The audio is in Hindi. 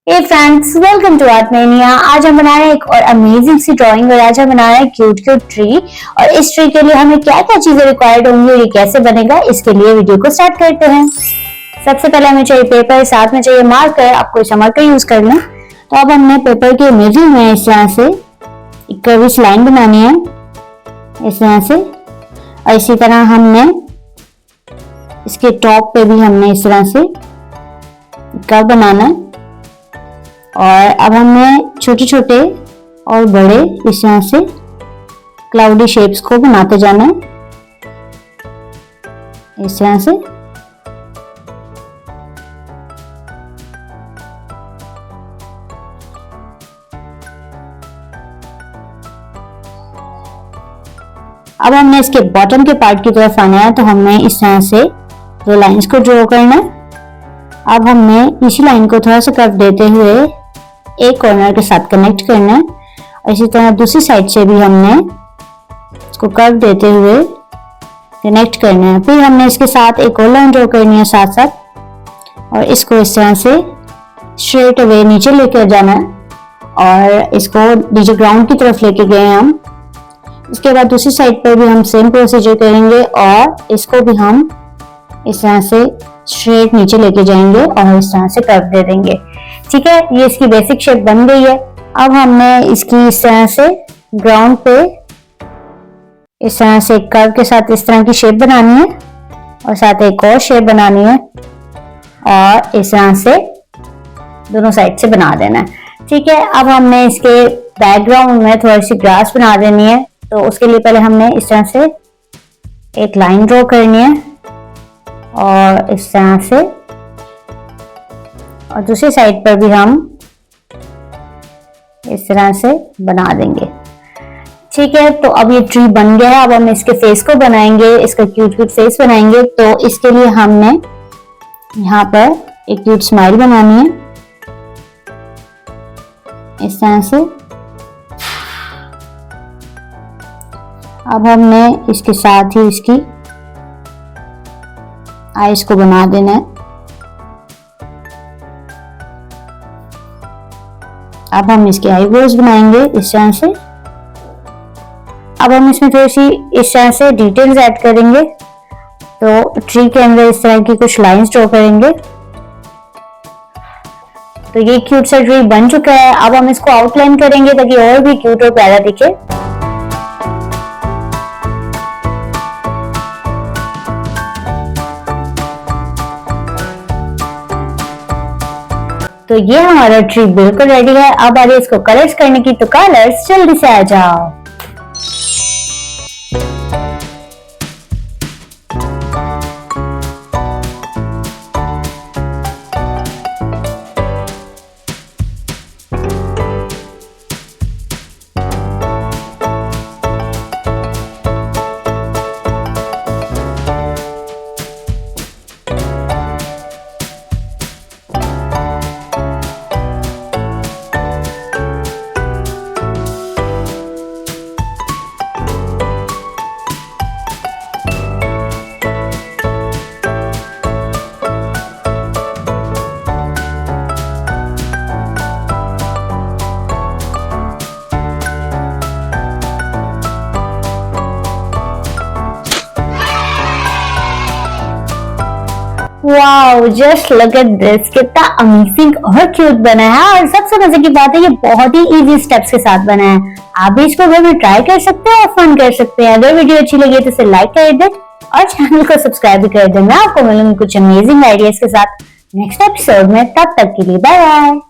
Hey friends, welcome to Art Mania. आज हम बना रहे हैं एक और अमेजिंग सी ड्राइंग और आज हम बना रहे हैं क्यूट क्यूट ट्री। और इस ट्री के लिए हमें क्या क्या चीजें रिक्वायर्ड होंगी और ये कैसे बनेगा, इसके लिए वीडियो को स्टार्ट करते हैं। सबसे पहले हमें चाहिए पेपर, साथ में चाहिए मार्कर। आप कोई सा मार्कर यूज कर लें। तो अब हमने पेपर के मिडिल में इस तरह से एक कर्विश लाइन बनानी है, इस तरह से। और इसी तरह हमने इसके टॉप पे भी हमने इस तरह से कर्व बनाना है। और अब हमें छोटे छोटे और बड़े इस तरह से क्लाउडी शेप्स को बनाते जाना है, इस तरह से। अब हमने इसके बॉटम के पार्ट की तरफ आना है, तो हमें इस तरह से दो लाइंस को ड्रॉ करना है। अब हमने इसी लाइन को थोड़ा सा कर्व देते हुए एक कॉर्नर के साथ कनेक्ट करना है। और इसी तरह दूसरी साइड से भी हमने इसको कर्व देते हुए कनेक्ट करना है। फिर हमने इसके साथ एक और लाइन ड्रॉ करनी है साथ साथ, और इसको इस तरह से स्ट्रेट अवे नीचे लेकर जाना है। और इसको नीचे ग्राउंड की तरफ लेके गए हम। इसके बाद दूसरी साइड पर भी हम सेम प्रोसीजर करेंगे और इसको भी हम इस तरह से स्ट्रेट नीचे लेके जाएंगे और इस तरह से कर्व दे देंगे। ठीक है, ये इसकी बेसिक शेप बन गई है। अब हमने इसकी इस तरह से ग्राउंड पे इस तरह से कर्व के साथ इस तरह की शेप बनानी है और साथ एक और शेप बनानी है और इस तरह से दोनों साइड से बना देना है। ठीक है, अब हमने इसके बैकग्राउंड में थोड़ी सी ग्रास बना देनी है। तो उसके लिए पहले हमने इस तरह से एक लाइन ड्रॉ करनी है और इस तरह से, और दूसरी साइड पर भी हम इस तरह से बना देंगे। ठीक है, तो अब ये ट्री बन गया है। अब हम इसके फेस को बनाएंगे, इसका क्यूट क्यूट फेस बनाएंगे। तो इसके लिए हमने यहाँ पर एक क्यूट स्माइल बनानी है, इस तरह से। अब हमने इसके साथ ही इसकी आईज को बना देना है। अब हम इसके आईब्रोज बनाएंगे इस तरह से। अब हम इसमें थोड़ी सी इस तरह से डिटेल्स ऐड करेंगे। तो ट्री के अंदर इस तरह की कुछ लाइंस ड्रॉ करेंगे। तो ये क्यूट सा ट्री बन चुका है। अब हम इसको आउटलाइन करेंगे ताकि और भी क्यूट और प्यारा दिखे। तो ये हमारा ट्री बिल्कुल रेडी है। अब आ रही है इसको कलर्स करने की, तो कलर्स जल्दी से आ जाओ। Wow, just look at this, कितना अमेजिंग और क्यूट बना है। और सबसे मजे की बात है, ये बहुत ही इजी स्टेप्स के साथ बना है। आप भी इसको घर में ट्राई कर सकते हैं और फन कर सकते हैं। अगर वीडियो अच्छी लगी तो इसे लाइक कर दें और चैनल को सब्सक्राइब भी कर दें। मैं आपको मिलूंगी कुछ अमेजिंग आइडियाज के साथ नेक्स्ट एपिसोड में। तब तक के लिए बाय बाय।